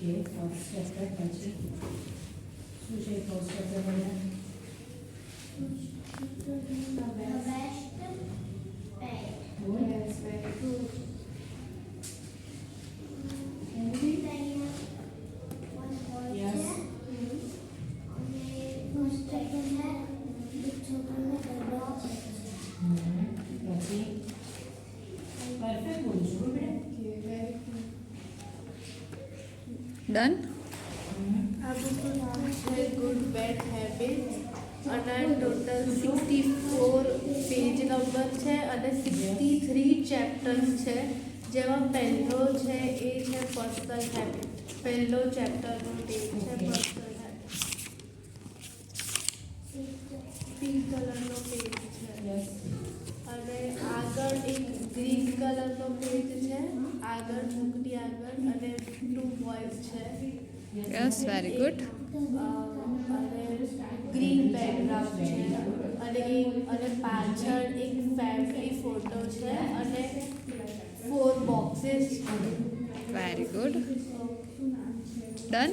છે first chapter પછી શું છે ફર્સ્ટ ચેપ્ટર બધા ડન. આ બુકનું નામ છે ગુડ બેડ હેબિટ અને ટોટલ 64 પેજ નંબર છે અને 63 ચેપ્ટર્સ છે, જેમાં પહેલો છે એ છે પર્સનલ હેબિટ. પહેલો ચેપ્ટરનો પેજ છે પર્સનલ હેબિટ. પિંક કલરનો પેજ છે અને આગળ એક ગ્રીન કલરનો પેજ છે, આગળ બુકની આગળ અને 2 બોયઝ છે. Yes, very good. અને ગ્રીન બેકગ્રાઉન્ડ છે અને પાછળ એક ફેમિલી ફોટો છે અને 4 બોક્સીસ છે. Very good. ડન.